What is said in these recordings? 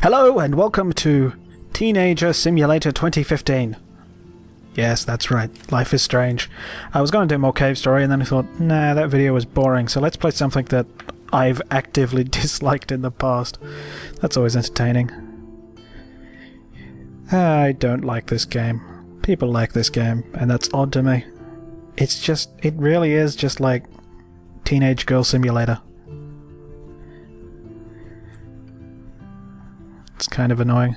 Hello and welcome to Teenager Simulator 2015. Yes, that's right. Life is strange. I was going to do more cave story and then I thought, nah, that video was boring, so let's play something that I've actively disliked in the past. That's always entertaining. I don't like this game. People like this game, and that's odd to me. It really is just like Teenage Girl Simulator. It's kind of annoying.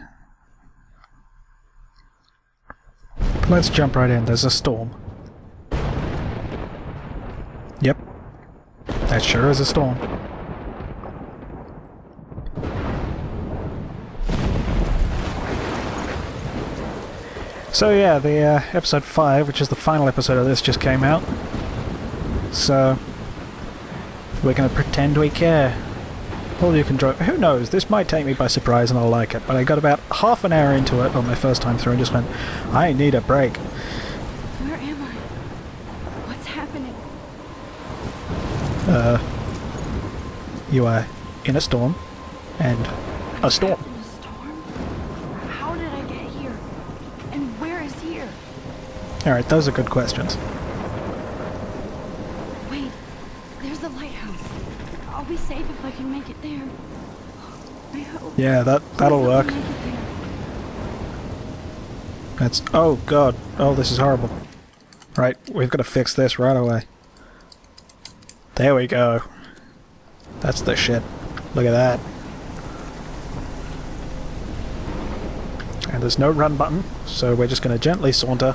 But let's jump right in. There's a storm. Yep. That sure is a storm. So yeah, the episode 5, which is the final episode of this, just came out. So we're going to pretend we care. All you can drive. Who knows? This might take me by surprise and I'll like it. But I got about half an hour into it on my first time through and just went, I need a break. Where am I? What's happening? You are in a storm, and a storm. In a storm? How did I get here? And where is here? Alright, those are good questions. Wait, there's the lighthouse. I'll be safe if I can make it there. I hope. Yeah, that'll work. That's... oh god. Oh, this is horrible. Right, we've got to fix this right away. There we go. That's the shit. Look at that. And there's no run button, so we're just going to gently saunter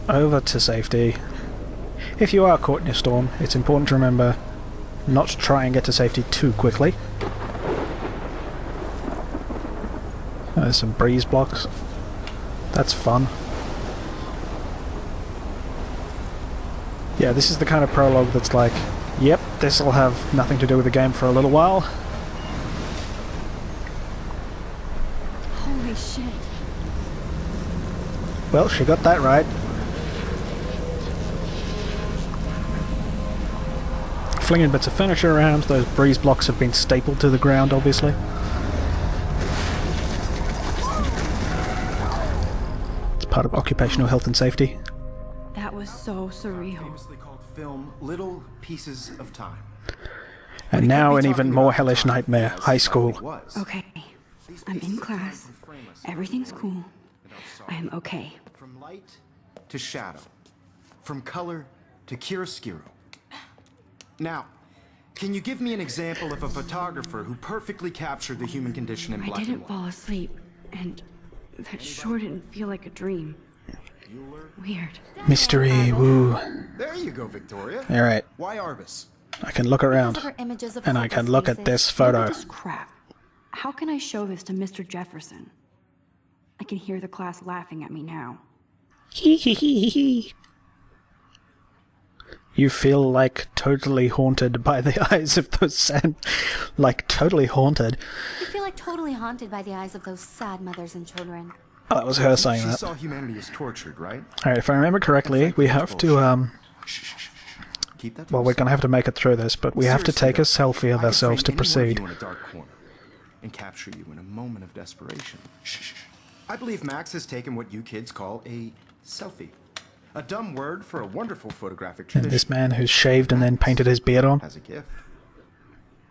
over to safety. If you are caught in a storm, it's important to remember not to try and get to safety too quickly. Oh, there's some breeze blocks. That's fun. Yeah, this is the kind of prologue that's like, yep, this'll have nothing to do with the game for a little while. Holy shit. Well, she got that right. Flinging bits of furniture around. Those breeze blocks have been stapled to the ground, obviously. It's part of occupational health and safety. That was so surreal. Famously called film Little Pieces of Time. And now an even more hellish nightmare, high school. Okay, I'm in class. Everything's cool. I am okay. From light to shadow. From color to chiaroscuro. Now, can you give me an example of a photographer who perfectly captured the human condition in I black and didn't white? fall asleep, and that sure didn't feel like a dream. Weird. Mystery, woo. There you go, Victoria. Alright, Why Arbus? I can look around. And I can look at this photo. This crap. How can I show this to Mr. Jefferson? I can hear the class laughing at me now. Hee hee hee hee. You feel like totally haunted by the eyes of those sad... like, totally haunted. You feel like totally haunted by the eyes of those sad mothers and children. Oh, that was her saying She that. saw humanity as tortured, right? Alright, if I remember correctly, we have to, Keep that to well, we're gonna have to make it through this, but we have to take a Seriously, selfie of though, I ourselves to could frame any proceed. one of you in a dark corner and capture you in a moment of desperation. I believe Max has taken what you kids call a selfie. A dumb word for a wonderful photographic And tradition. this man who's shaved and then painted his beard on. As a gift.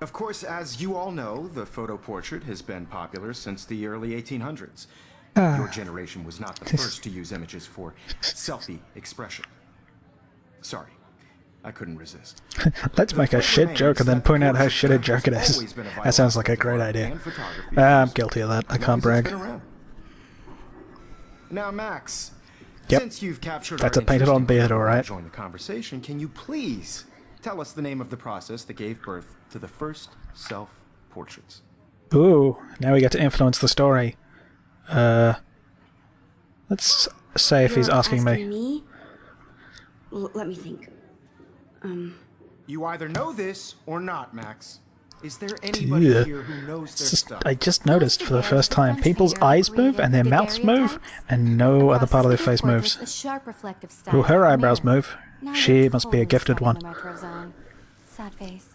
Of course, as you all know, the photo portrait has been popular since the early 1800s. Your generation was not the first to use images for selfie expression. Sorry, I couldn't resist. Let's make a shit joke and then point out how shit a joke it is. That sounds like a great idea. I'm guilty of that. I can't brag. Now, Max, Yep. since you've captured That's our a painted on interesting beard, photo alright. to join the conversation, can you please tell us the name of the process that gave birth to the first self-portraits? Ooh, now we get to influence the story. Let's say if he's You're asking me. Let me think. You either know this or not, Max. Is there anybody Yeah. here who knows their It's just, stuff? I just noticed for the first time, people's eyes move and their mouths move, and no other part of their face moves. Oh, her eyebrows move. She must be a gifted one. Sad face.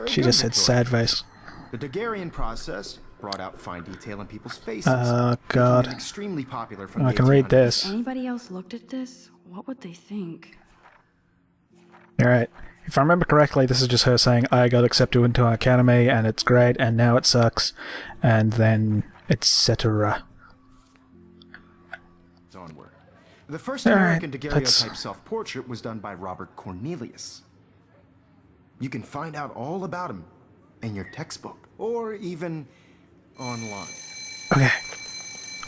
She just said sad face. The Daguerrean process brought out fine detail in people's faces. Oh, making God. it extremely popular from I the can read 1800s. this. Anybody else looked at this? What would they think? Alright. If I remember correctly, this is just her saying, I got accepted into our academy, and it's great, and now it sucks, and then etc. Onward. The first All right, American let's- daguerreotype self-portrait was done by Robert Cornelius. You can find out all about him in your textbook, or even online. Okay.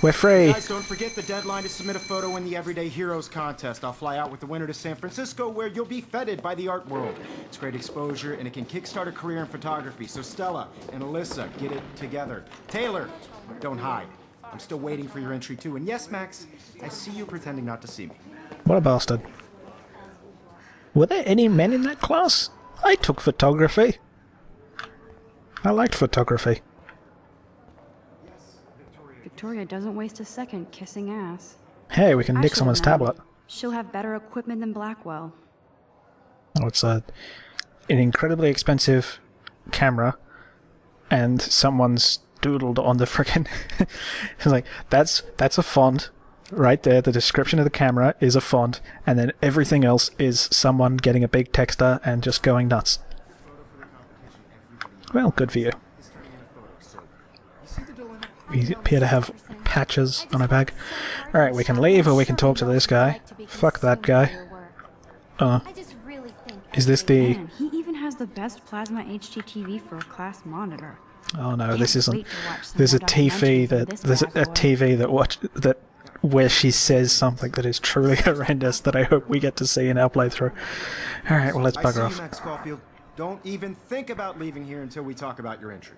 We're free! Guys, don't forget the deadline to submit a photo in the Everyday Heroes contest. I'll fly out with the winner to San Francisco, where you'll be feted by the art world. It's great exposure, and it can kickstart a career in photography. So Stella and Alyssa, get it together. Taylor, don't hide. I'm still waiting for your entry too. And yes, Max, I see you pretending not to see me. What a bastard. Were there any men in that class? I took photography. I liked photography. Victoria doesn't waste a second kissing ass. Hey, we can nick Actually, someone's no. tablet. She'll have better equipment than Blackwell. Oh, it's an incredibly expensive camera, and someone's doodled on the frickin'... It's like, that's a font right there. The description of the camera is a font, and then everything else is someone getting a big texter and just going nuts. Well, good for you. We appear to have patches on our bag. Alright, we can leave or we can talk to this guy. Fuck that guy. I just really think Is this the... Man, he even has the best plasma HDTV for a class monitor. Oh no, this Can't isn't... wait to watch some There's a more TV documentaries on that... this There's a bad boy. TV that where she says something that is truly horrendous that I hope we get to see in our playthrough. Alright, well let's I see bugger you, off. Max Caulfield. Don't even think about leaving here until we talk about your entry.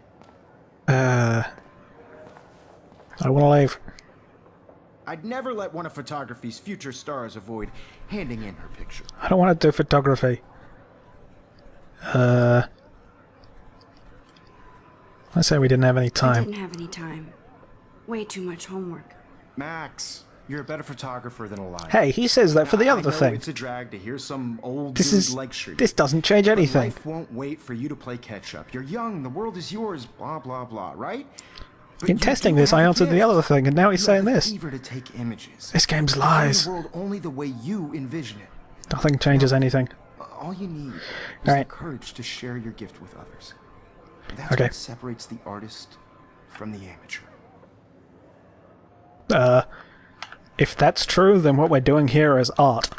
I wanna leave. I'd never let one of photography's future stars avoid handing in her picture. I don't want to do photography. I say we didn't have any I time. didn't have any time. Way too much homework. Max, you're a better photographer than a liar. Hey, he says that for the I other know thing. It's a drag to hear some old This dude is... lecture you. This doesn't change But anything. life won't wait for you to play catch up. You're young, the world is yours, blah blah blah, right? But In you testing do this, I have a answered the gift. other thing, and now he's You saying have the this. fever to take images. This game's Seeing lies. the world only the way you envision it. Nothing changes anything. All you need is Alright. the courage to share your gift with others. That's Okay. what separates the artist from the amateur. If that's true, then what we're doing here is art.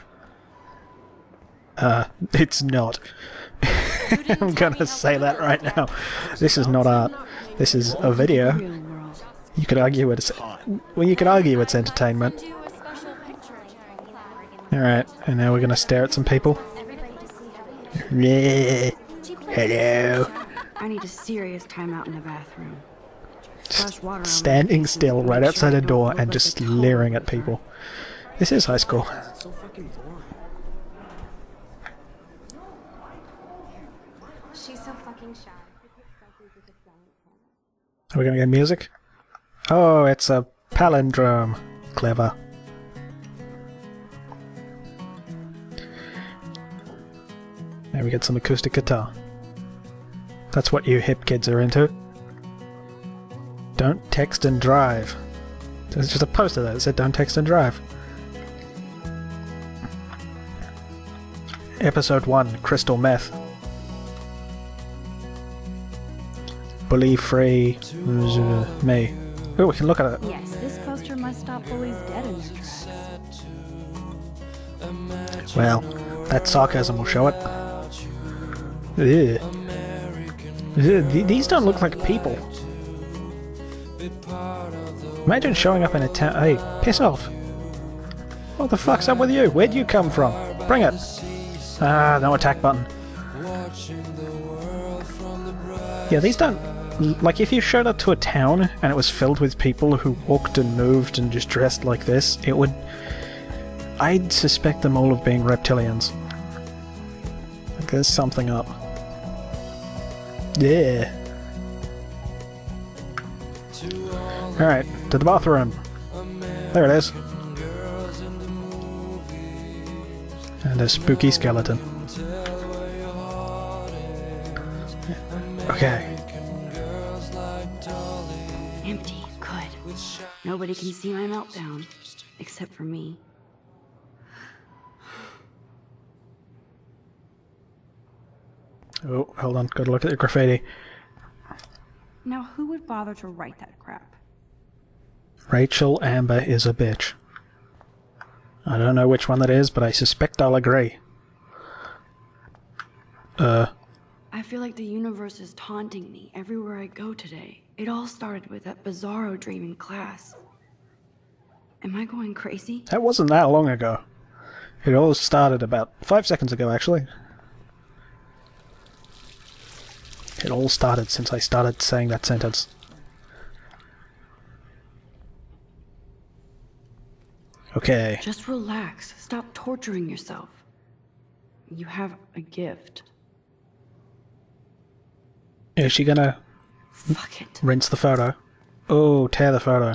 It's not. I'm gonna say that right now. This is not art. This is a video. Real world. You could argue it's... Well, you could argue it's entertainment. Alright, and now we're gonna stare at some people. Yeah. Hello. I need a serious timeout in the bathroom. Splash water on my Standing face and still make right sure outside I a don't door look and like just a total leering at weirdo. people. This is high school. she's so fucking shy. Are we gonna get music? Oh, it's a palindrome. Clever. Now we get some acoustic guitar. That's what you hip kids are into. Don't text and drive. There's just a poster there that said don't text and drive. Episode 1, Crystal Meth. Bully free me. Oh, we can look at it. Yes, this poster must stop bullies dead in their tracks. Well, that sarcasm will show it. Ugh. These don't look like people. Imagine showing up in a town. Hey, piss off. What the fuck's up with you? Where'd you come from? Bring it. Ah, no attack button. Yeah, these don't... Like, if you showed up to a town and it was filled with people who walked and moved and just dressed like this, it would... I'd suspect them all of being reptilians. Like, there's something up. Yeah. Alright, to the bathroom. There it is. And a spooky skeleton. Empty. Good. Nobody can see my meltdown. Except for me. Oh, hold on. Gotta look at the graffiti. Now, who would bother to write that crap? Rachel Amber is a bitch. I don't know which one that is, but I suspect I'll agree. I feel like the universe is taunting me everywhere I go today. It all started with that bizarro dream in class. Am I going crazy? That wasn't that long ago. It all started about 5 seconds ago, actually. It all started since I started saying that sentence. Okay. Just relax. Stop torturing yourself. You have a gift. Is she gonna Fuck it. rinse the photo? Oh, tear the photo.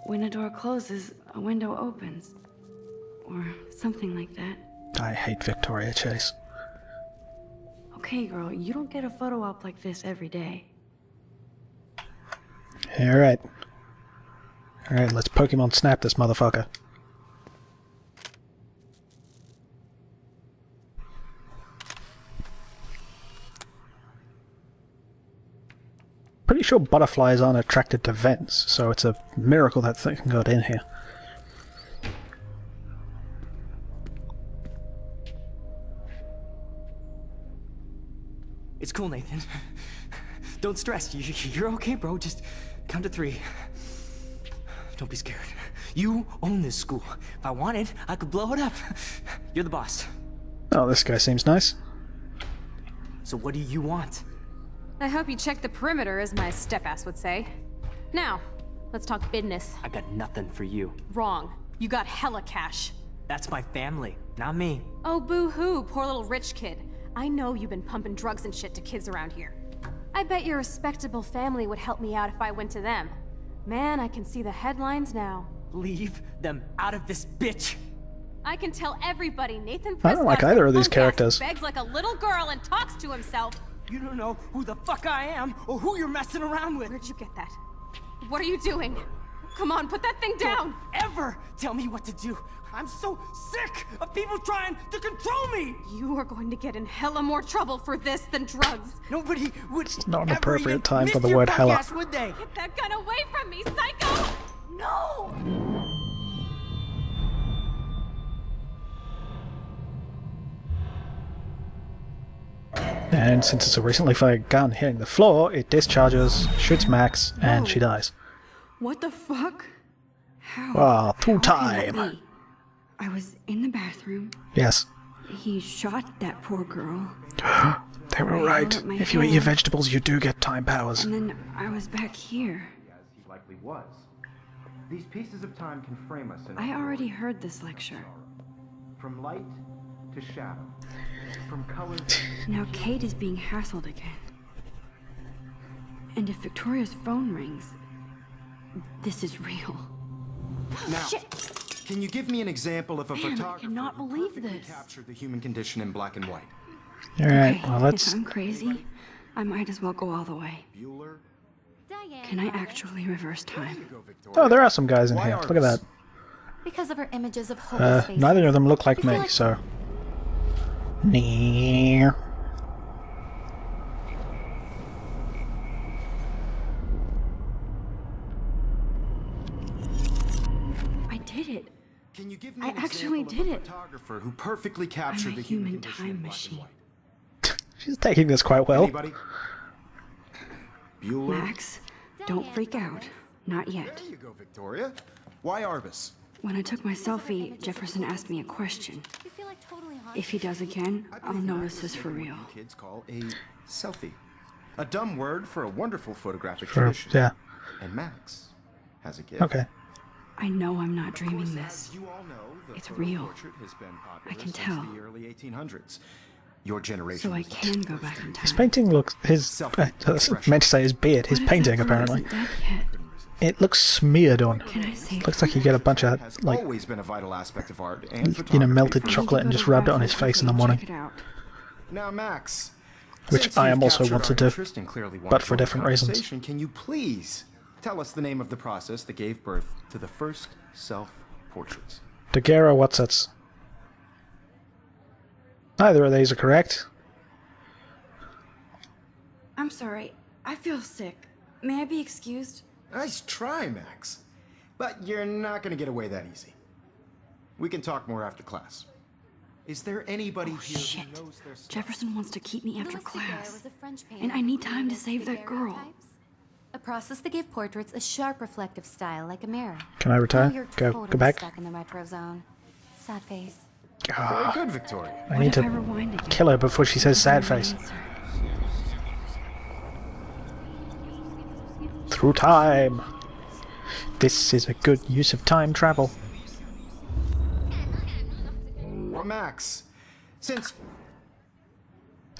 When a door closes, a window opens. Or something like that. I hate Victoria Chase. Okay, girl, you don't get a photo op like this every day. Alright. Alright, let's Pokemon Snap this motherfucker. Pretty sure butterflies aren't attracted to vents, so it's a miracle that thing got in here. It's cool, Nathan. Don't stress. You're okay, bro. Just count to 3. Don't be scared. You own this school. If I wanted, I could blow it up. You're the boss. Oh, this guy seems nice. So what do you want? I hope you check the perimeter, as my step-ass would say. Now, let's talk business. I got nothing for you. Wrong. You got hella cash. That's my family, not me. Oh, boo-hoo, poor little rich kid. I know you've been pumping drugs and shit to kids around here. I bet your respectable family would help me out if I went to them. Man, I can see the headlines now. Leave them out of this bitch. I can tell everybody Nathan I don't like Prescott's either of these punk ass characters. begs like a little girl and talks to himself. You don't know who the fuck I am or who you're messing around with. Where'd you get that? What are you doing? Come on, put that thing down! Don't ever tell me what to do. I'm so sick of people trying to control me. You are going to get in hella more trouble for this than drugs. Nobody would not an ever appropriate even time for miss the your word hella. podcast, would they? Get that gun away from me, psycho! No! And since it's a recently fired gun hitting the floor, it discharges, shoots Max, and she dies. What the fuck? How? Ah, How two can time. that be? I was in the bathroom. Yes. He shot that poor girl. They were right. If you eat your vegetables, you do get time powers. And then I was back here. As he likely was. These pieces of time can frame us in I already heard this lecture. from light to shadow, from color. Now Kate is being hassled again. And if Victoria's phone rings, this is real. Now, can you give me an example of a Man, I photographer cannot who believe perfectly this. captured the human condition in black and white? Alright, Okay, well let's... if I'm crazy, I might as well go all the way. Bueller. Diane. Can I Roberts. actually reverse time? Go, Victoria. Oh, there are some guys in Why here. Look at that. Because of her images of hopeless faces. Neither of them look like I feel me, like- so... Nee. I did it. Can you give me I an actually example of did a it. photographer who perfectly captured a the human human condition in time black machine. and white? She's taking this quite well. Anybody? Bueller. Max, don't freak out. Not yet. There you go, Victoria. Why Arbus? When I took my selfie, Jefferson asked me a question. You feel like totally haunted. If he does again, I I'll believe notice Max this is for what real. you kids call a selfie. A dumb word for a wonderful photographic For, tradition. yeah, And Max has a gift. okay. I know I'm not Of course, dreaming as this. you all know, the It's photo real. portrait has been popular I can since tell. the early 1800s. Your generation So I was the can go first back to in His time. painting looks... his... meant to say his beard. His What if painting, that girl apparently. isn't dead yet? It looks smeared on. Can I say Looks like you get a bunch of, has like, always been a vital aspect of art and you know, photography melted for- I need to chocolate and go to just the rubbed it on his bathroom face in the quickly morning. and check it out. Now, Max, which Since I you've am also captured want to our do, interest and clearly want but to for hold a different reasons. conversation, Can you please tell us the name of the process that gave birth to the first self-portraits? Daguerre, what's it? Neither of these are correct. I'm sorry. I feel sick. May I be excused? Nice try, Max. But you're not going to get away that easy. We can talk more after class. Is there anybody here Shit. who knows their stuff? Jefferson wants to keep me after Louis Daguerre class. was a French painter And I need who time to created save that girl. daguerreotypes, a process that gave portraits a sharp reflective style like a mirror. Can I Now retire? you're Go totally back. stuck in the retro zone. Sad face. Very good, Victoria. I What need if I to rewind again? kill her before she says sad Find my face. answer. Through time. This is a good use of time travel. Well, Max, since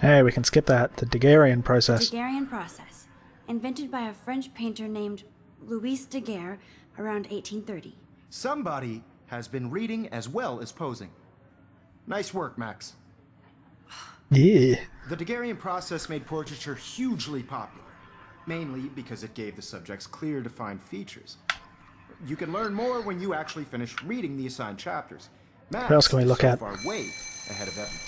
Hey, we can skip that. The Daguerrean process. Daguerrean process, invented by a French painter named Louis Daguerre around 1830. somebody has been reading as well as posing. Nice work, Max. Yeah. The Daguerrean process made portraiture hugely popular, mainly because it gave the subjects clear, defined features. You can learn more when you actually finish reading the assigned chapters. Max What else can we is look so at? far way ahead of everyone.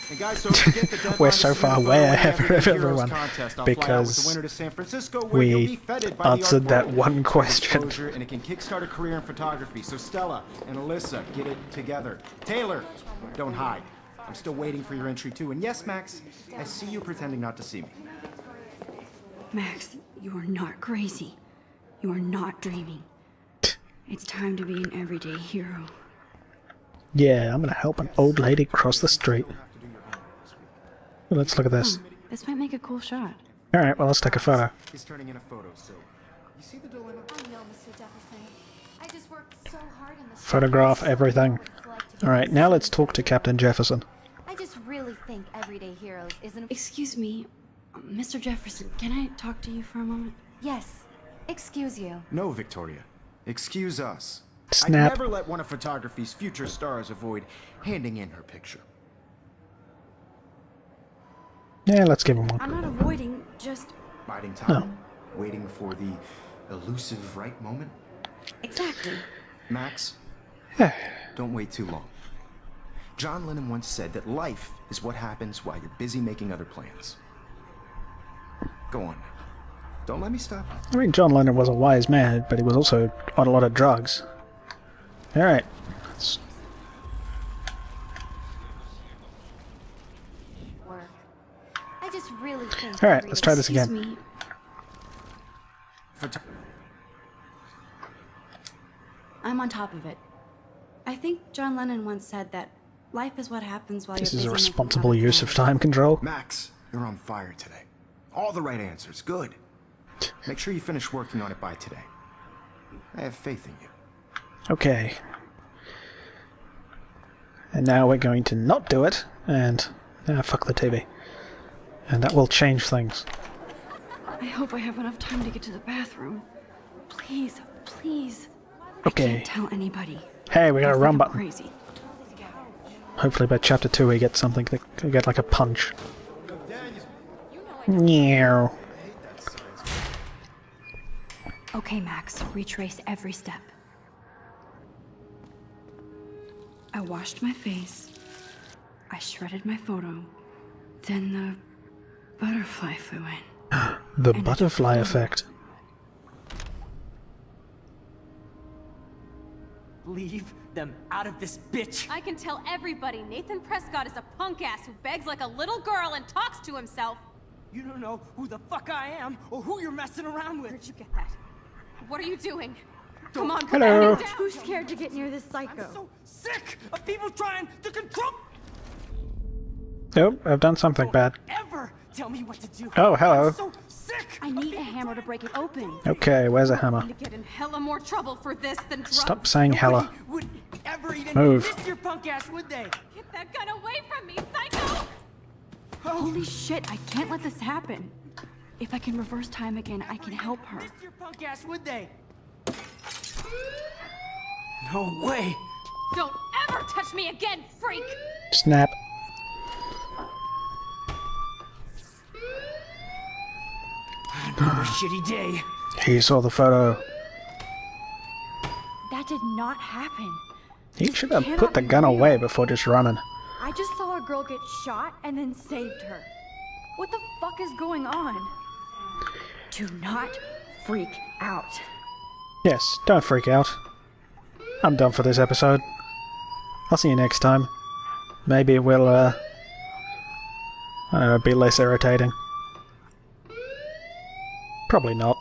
And guys, don't forget the deadline We're to so submit far a photo way in the ahead of Everyday Heroes everyone, contest. I'll fly out with because the winner to San Francisco, where you'll be we feted by the answered art that world. one It's question. exposure, and it can kickstart a career in photography. So Stella and Alyssa, get it together. Taylor, don't hide. I'm still waiting for your entry too. And yes, Max, I see you pretending not to see me. Max, you are not crazy. You are not dreaming. It's time to be an everyday hero. Yeah, I'm gonna help an old lady cross the street. Well, let's look at this. This might make a cool shot. Alright, well, let's take a photo. He's turning in a photo, so you see the dilemma? I know, Mr. Jefferson. I just worked so hard in the Photograph everything. Alright, now let's talk to Captain Jefferson. I just really think Everyday Heroes is an... Excuse me, Mr. Jefferson, can I talk to you for a moment? Yes. Excuse you. No, Victoria. Excuse us. Snap. I'd never let one of photography's future stars avoid handing in her picture. Yeah, let's give him one. I'm not avoiding, just... Biding time, waiting for the elusive right moment. Exactly. Max, don't wait too long. John Lennon once said that life is what happens while you're busy making other plans. Go on. Don't let me stop. I mean, John Lennon was a wise man, but he was also on a lot of drugs. Alright. Work. I just really think... Alright, let's try this Excuse again. me. Photo- I'm on top of it. I think John Lennon once said that life is what happens while This you're is a busy making responsible other use of plans. time control. Max, you're on fire today. All the right answers. Good. Make sure you finish working on it by today. I have faith in you. Okay. And now we're going to not do it, and... fuck the TV. And that will change things. I hope I have enough time to get to the bathroom. Please, please. Okay. I can't tell anybody. Hey, we got a I'll run think I'm button. Crazy. Hopefully by chapter 2 we get something that we get like a punch. Meow. Okay, Max, retrace every step. I washed my face. I shredded my photo. Then the butterfly flew in. The And butterfly effect. Leave them out of this bitch. I can tell everybody Nathan Prescott is a punk ass who begs like a little girl and talks to himself. You don't know who the fuck I am or who you're messing around with. Where'd you get that? What are you doing? Come on, put Hello. that down. Too scared to get near this psycho. I'm so sick of people trying to control. Oh, I've done something bad. Ever tell me what to do. Oh, hello. I'm so sick. I need a hammer to break it open. Okay, where's a hammer? To get in hella more trouble for this than drugs. Stop saying hella. Would ever even Move. miss your punk ass, would they? Get that gun away from me, psycho! Holy shit, I can't let this happen. If I can reverse time again, I can help her. Miss your punk ass, would they? No way. Don't ever touch me again, freak! Snap. Another shitty day. He saw the photo. That did not happen. He should have Cannot put the be gun real. away before just running. I just saw a girl get shot and then saved her. What the fuck is going on? Do not freak out. Yes, don't freak out. I'm done for this episode. I'll see you next time. Maybe it will, I don't know, be less irritating. Probably not.